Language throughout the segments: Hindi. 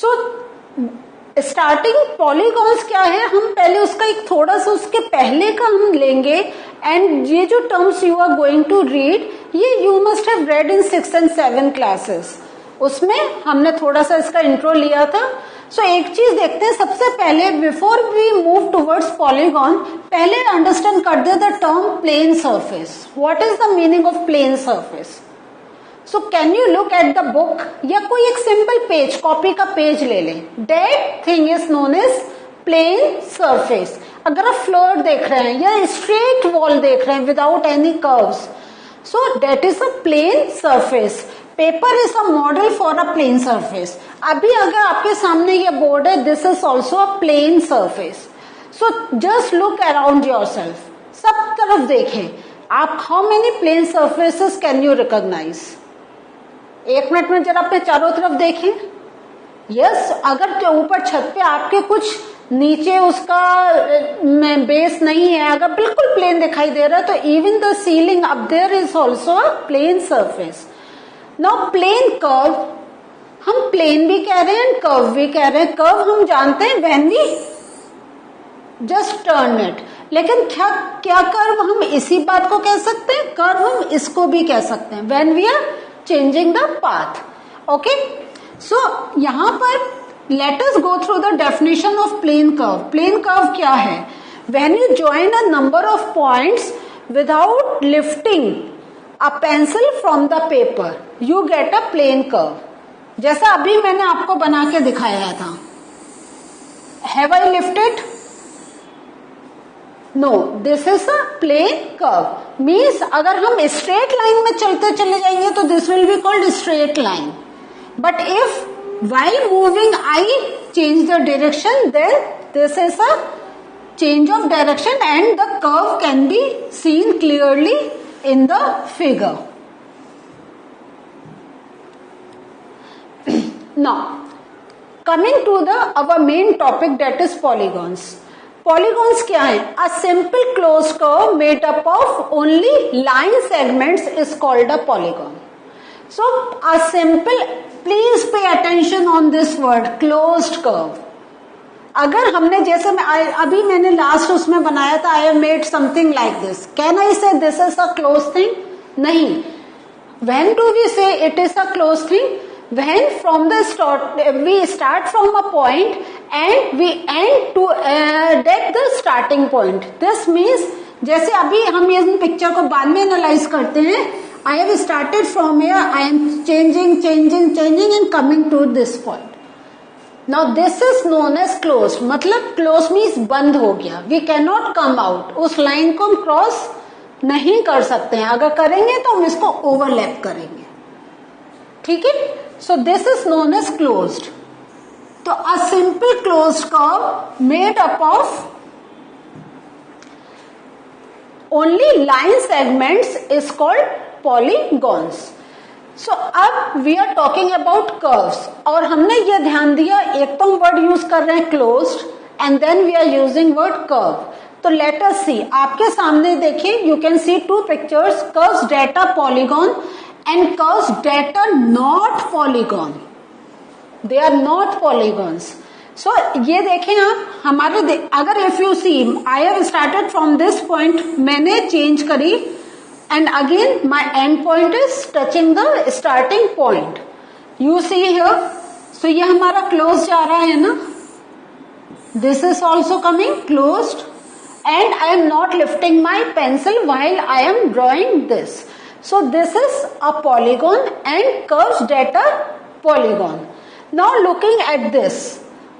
सो स्टार्टिंग पॉलीगॉन्स क्या है, हम पहले उसका एक थोड़ा सा उसके पहले का हम लेंगे, एंड ये जो terms you are going to read ये you must have read in 6 and 7 classes, उसमें हमने थोड़ा सा इसका इंट्रो लिया था। सो एक चीज देखते हैं सबसे पहले, before we move towards polygon, पहले अंडरस्टैंड कर दे the term plane surface. What is the meaning of plane surface? So can you look at the book, या कोई एक सिंपल पेज, कॉपी का पेज ले लें, that thing is known as plane surface. अगर आप फ्लोर देख रहे हैं या स्ट्रेट वॉल देख रहे हैं without any curves, so that is a plane surface. Paper is a model for a plane surface. अभी अगर आपके सामने ये बोर्ड है, this is also a plane surface. So just look around yourself, सब तरफ देखें आप, how many plane surfaces can you recognise? एक मिनट में जरा अपने चारों तरफ देखें। यस, अगर ऊपर छत पे आपके कुछ नीचे उसका बेस नहीं है, अगर बिल्कुल प्लेन दिखाई दे रहा है, तो even the ceiling up there is also a plane surface. Now plane curve, हम प्लेन भी कह रहे हैं कर्व भी कह रहे हैं। कर्व हम जानते हैं when we just turn it, लेकिन क्या कर्व हम इसी बात को कह सकते हैं? कर्व हम इसको भी कह सकते हैं when we are changing the path. Okay, so यहां पर let us go through the definition of plane curve. Plane curve क्या है? When you join a number of points without lifting a pencil from the paper, you get a plane curve. जैसा अभी मैंने आपको बना के दिखाया था। Have I lifted? No, this is a plane curve. Means अगर हम स्ट्रेट लाइन में चलते चले जाएंगे तो this will be called straight line, but if while moving I change the direction, then this is a change of direction and the curve can be seen clearly in the figure. Now coming to the our main topic, that is polygons. Polygons क्या है? A simple closed curve made up of only line segments is called a polygon. So a simple, please pay attention on this word, closed curve. अगर हमने जैसे अभी मैंने लास्ट उसमें बनाया था, I have made something like this. Can I say this is a closed thing? नहीं. When do we say it is a closed thing? When from the start we start from a point and we end to at the starting point. This means जैसे अभी हम इस पिक्चर को बाद में एनालाइज करते हैं, I have started from here, I am changing and coming to this point. Now this is known as closed. मतलब closed means बंद हो गया. We cannot come out. उस लाइन को हम क्रॉस नहीं कर सकते हैं. अगर करेंगे तो हम इसको ओवरलैप करेंगे. ठीक है? So this is known as closed. तो a simple closed curve made up of only line segments is called polygons. So अब we are talking about curves, और हमने ये ध्यान दिया, एक तो हम वर्ड यूज कर रहे हैं closed and then we are using word curve. तो let us see, आपके सामने देखिए, you can see two pictures, curves that are polygon and curves that are not polygon. They are not polygons. So ये देखें आप, हमारे अगर if you see, I have started from this point, मैंने चेंज करी, and again my end point is touching the starting point. You see here, so ये हमारा close जा रहा है ना, this is also coming closed and I am not lifting my pencil while I am drawing this. So this is a polygon and curves that are polygon. Now looking at this,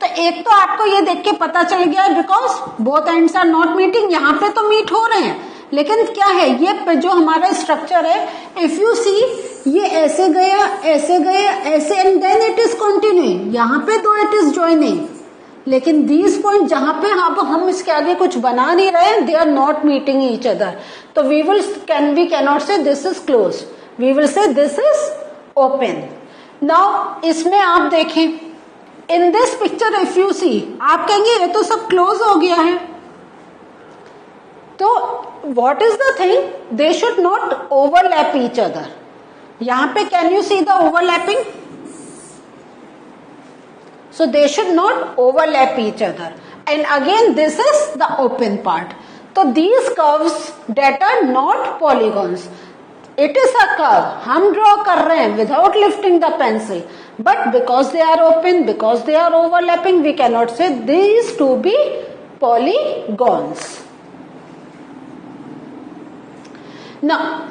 तो एक तो आपको ये देख के पता चल गया, because both ends are not meeting, यहाँ पे तो मीट हो रहे हैं, लेकिन क्या है ये जो हमारा स्ट्रक्चर है, इफ यू सी, ये ऐसे गया ऐसे and then it is continuing, यहाँ पे दो इट इज ज्वाइनिंग, लेकिन दीज पॉइंट जहां पे हम इसके आगे कुछ बना नहीं रहे, they are not meeting each other, तो we cannot say this is close, we will say this is open. Now इसमें आप देखें, in this picture if you see, आप कहेंगे ये तो सब क्लोज हो गया है, तो what is the thing? They should not overlap each other. यहाँ पे can you see the overlapping? So they should not overlap each other. And again, this is the open part. So these curves that are not polygons, it is a curve. हम draw कर रहे हैं without lifting the pencil. But because they are open, because they are overlapping, we cannot say these to be polygons. Now,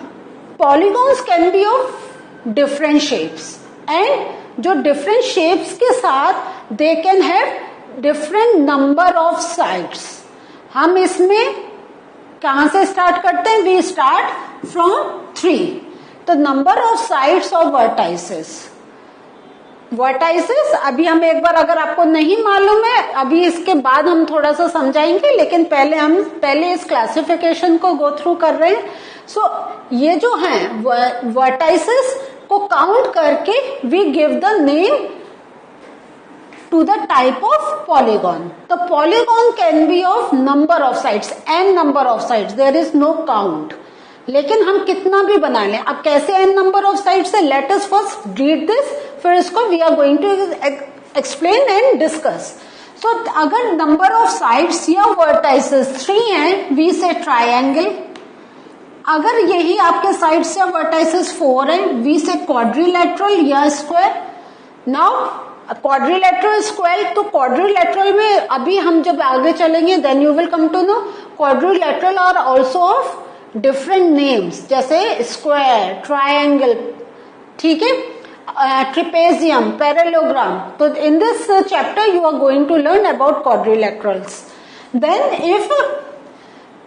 polygons can be of different shapes. And जो different shapes के साथ they can have different number of sides. हम इसमें कहाँ से स्टार्ट करते हैं? We start from 3. तो number of sides of vertices. Vertices अभी हम एक बार, अगर आपको नहीं मालूम है, अभी इसके बाद हम थोड़ा सा समझाएंगे, लेकिन पहले इस क्लासिफिकेशन को गो थ्रू कर रहे हैं. सो ये जो हैं vertices को काउंट करके we give the name to the type of polygon. तो polygon can be of number of sides, n number of sides, there is no count. लेकिन हम कितना भी बना लें. अब कैसे एन नंबर ऑफ साइड्स है? Let us first read this, फिर इसको we are going to explain and discuss. So अगर नंबर ऑफ साइड्स या वर्टाइसेस 3 हैं, वी से ट्राइंगल. अगर यही आपके साइड्स या वर्टाइसेस 4 है, वी से क्वाड्रिलेटरल या स्क्वायर. नाउ क्वाड्रिलेटरल स्क्वायर, तो क्वाड्रिलेटरल में अभी हम जब आगे चलेंगे then you will come to know quadrilateral are also of different names, जैसे स्क्वायर, ट्रायंगल, ठीक है, ट्रिपेजियम, पैरेललोग्राम. तो in this chapter you are going to learn about quadrilaterals. Then if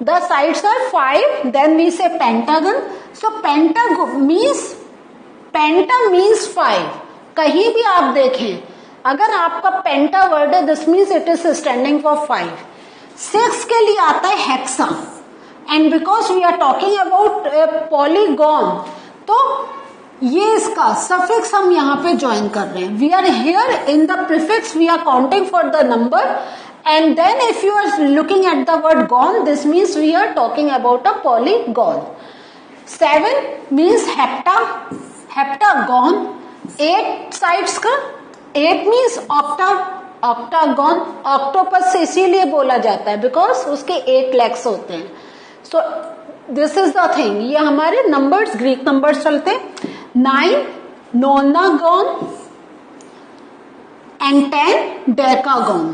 the sides are 5, then we say pentagon. So pentagon means, penta means 5. कहीं भी आप देखें, अगर आपका पेंटा वर्ड है, this means it is standing for 5. 6 के लिए आता है hexa. And because we are talking about polygon, तो ये इसका सफिक्स हम यहाँ पे ज्वाइन कर रहे हैं. We are here in the prefix, we are counting for the number. And then if you are looking at the word gon, this means we are talking about a polygon. 7 means hepta, heptagon. 8 sides का, 8 means octa, octagon. octopus से इसीलिए बोला जाता है because उसके 8 legs होते हैं. So this is the thing. ये हमारे numbers, Greek numbers चलते. 9 nonagon and 10 decagon.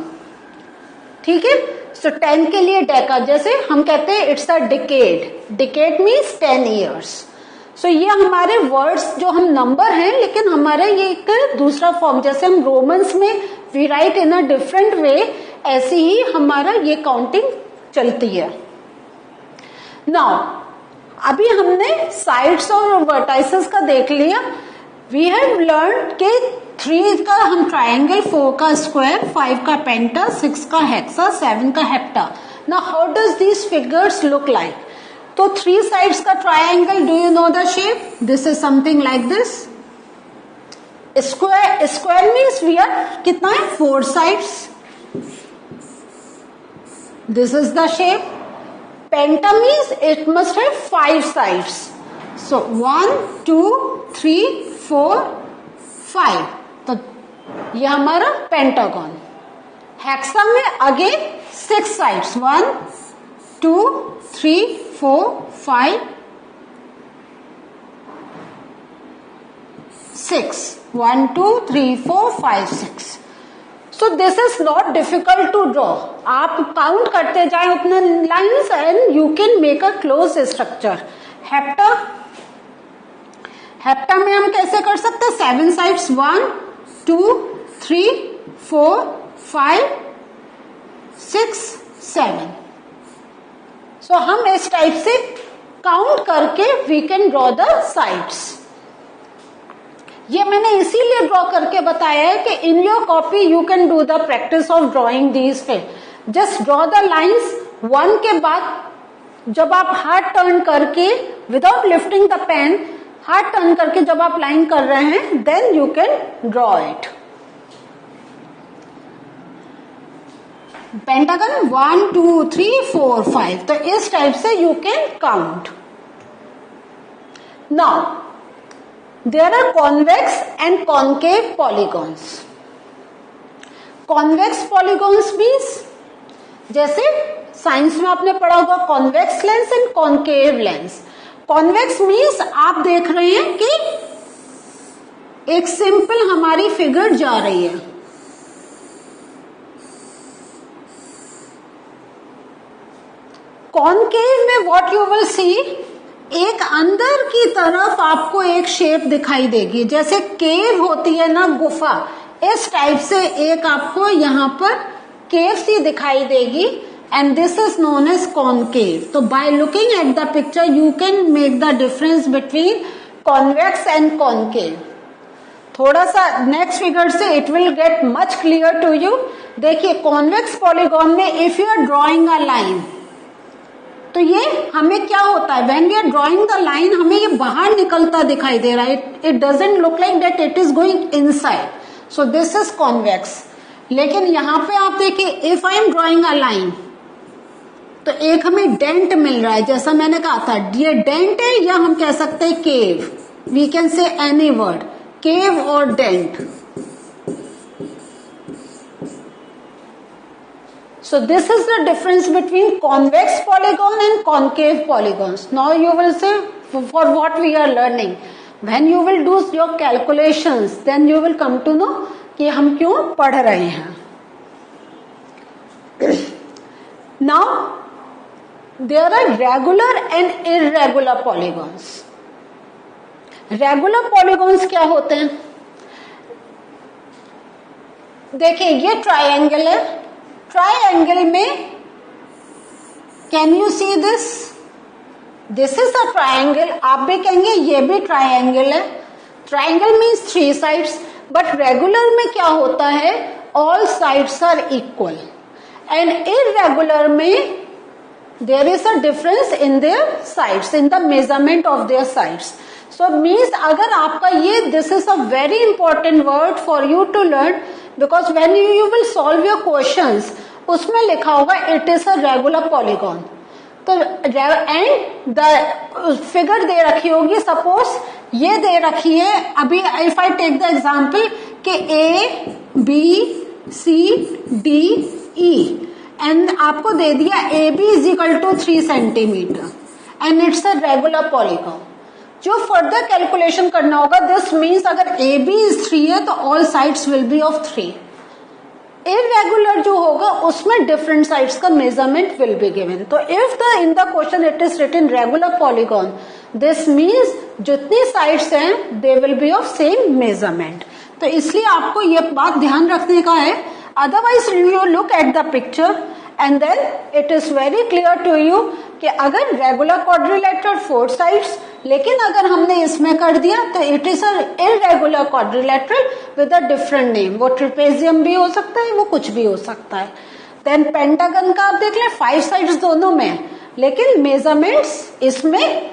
ठीक है. सो 10 के लिए डेका, जैसे हम कहते हैं it's a decade. Decade means 10 years. सो ये हमारे वर्ड्स जो हम नंबर हैं, लेकिन हमारा ये एक दूसरा फॉर्म, जैसे हम रोमन्स में we write in a different way, ऐसे ही हमारा ये काउंटिंग चलती है. नाउ अभी हमने साइड्स और वर्टाइसेस का देख लिया. वी हैव लर्न के 3 का हम ट्रायंगल, 4 का स्क्वायर, 5 का पेंटा, 6 का हेक्सा, 7 का hepta. Now how does these figures look like? तो 3 साइड्स का triangle, do you know the shape? This is something like this. Square, square means we are कितना है? 4 sides. This is the shape. Penta means it must have 5 sides. So 1 2 3 4 5. तो ये हमारा पेंटागन. हेक्सा में again 6 sides, 1 2 3 4 5 6. 1 2 3 4 5 6. So this is not difficult to draw. आप काउंट करते जाए अपने lines and you can make a close structure. Hepta, hepta में हम कैसे कर सकते हैं? 7 साइड्स, 1 2 3 4 5 6 7. सो हम इस टाइप से काउंट करके we can draw the sides. ये मैंने इसीलिए ड्रॉ करके बताया है कि in your copy you can do the practice of drawing these पे. Just draw the lines. 1 के बाद जब आप हाथ टर्न करके विदाउट लिफ्टिंग द पेन, हाथ टर्न करके जब आप लाइन कर रहे हैं, then you can draw it. Pentagon 1 2 3 4 5. तो इस टाइप से you can count. Now there are convex and concave polygons. Convex polygons means जैसे साइंस में आपने पढ़ा होगा convex lens and concave lens. Convex means आप देख रहे हैं कि एक सिंपल हमारी फिगर जा रही है, कॉन्केव में व्हाट यू विल सी, एक अंदर की तरफ आपको एक शेप दिखाई देगी, जैसे केव होती है ना गुफा, इस टाइप से एक आपको यहाँ पर केव सी दिखाई देगी and this is known as concave. तो by looking at the picture you can make the difference between convex and concave. थोड़ा सा नेक्स्ट फिगर से it will get much clear to you. देखिए कॉन्वेक्स पॉलीगॉन में if you are drawing a line, तो ये हमें क्या होता है, when we are drawing the line हमें ये बाहर निकलता दिखाई दे रहा है, it doesn't look like that it is going inside, so this is convex. लेकिन यहां पे आप देखिए if I am drawing a line, तो एक हमें डेंट मिल रहा है, जैसा मैंने कहा था ये डेंट है या हम कह सकते हैं cave, we can say any word, cave और dent. So this is the difference between convex polygon and concave polygons. Now you will say for what we are learning. When you will do your calculations, then you will come to know कि हम क्यों पढ़ रहे हैं. Now there are regular and irregular polygons. Regular polygons क्या होते हैं? देखिए ये ट्रायंगल है, ट्रायंगल में can you see this, this is a triangle, आप भी कहेंगे ये भी ट्रायंगल है। Triangle means 3 sides, but regular में क्या होता है, all sides are equal and irregular में there is a difference in their sides, in the measurement of their sides. So means अगर आपका ये, this is a very important word for you to learn, because when you will solve your questions उसमें लिखा होगा it is a regular polygon. तो एंड द फिगर दे रखी होगी, सपोज ये दे रखी है, अभी if I take the example कि A B C D E and आपको दे दिया A B is equal to 3 centimetre and it's a regular polygon. जो फर्दर कैलकुलेशन करना होगा, दिस मीन्स अगर ए बी इज 3 है तो all sides will be of 3। Irregular जो होगा उसमें डिफरेंट साइड्स का मेजरमेंट विल बी गिवन। तो if the in the question it is written regular polygon, this means जितनी साइड्स हैं they will be of same measurement. तो इसलिए आपको ये बात ध्यान रखने का है, otherwise you look at the picture and then it is very clear to you कि अगर रेगुलर क्वाड्रिलेटरल 4 साइड्स, लेकिन अगर हमने इसमें कर दिया तो it is a irregular quadrilateral with a different name. वो ट्रिपेजियम भी हो सकता है, वो कुछ भी हो सकता है। देन पेंटागन का आप देख लें 5 साइड्स दोनों में, लेकिन मेजरमेंट्स इसमें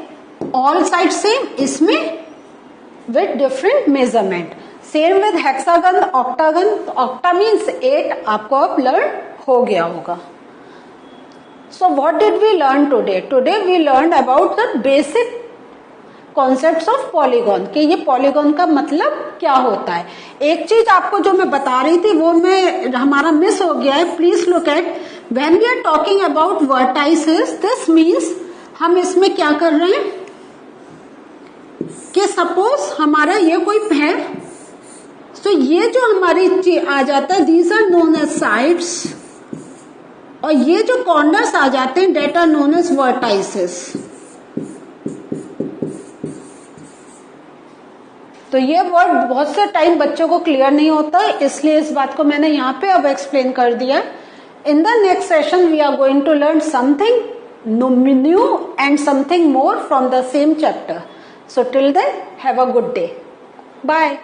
ऑल साइड सेम, इसमें with different measurement. Same with hexagon, octagon, octa means 8 आपको अब लर्न हो गया होगा। So what did we learn today? Today we learned about the basic concepts of polygon, कि ये polygon का मतलब क्या होता है। एक चीज आपको जो मैं बता रही थी वो मैं हमारा मिस हो गया है, please look at, when we are talking about vertices, this means हम इसमें क्या कर रहे हैं कि सपोज हमारा ये कोई है, तो ये जो हमारी आ जाता है these are known as sides, और ये जो कॉर्नर्स आ जाते हैं that are known as vertices. तो ये वर्ड बहुत से टाइम बच्चों को क्लियर नहीं होता है, इसलिए इस बात को मैंने यहाँ पे अब एक्सप्लेन कर दिया। In the next session we are going to learn something new and something more from the same chapter. So till then have a good day, bye.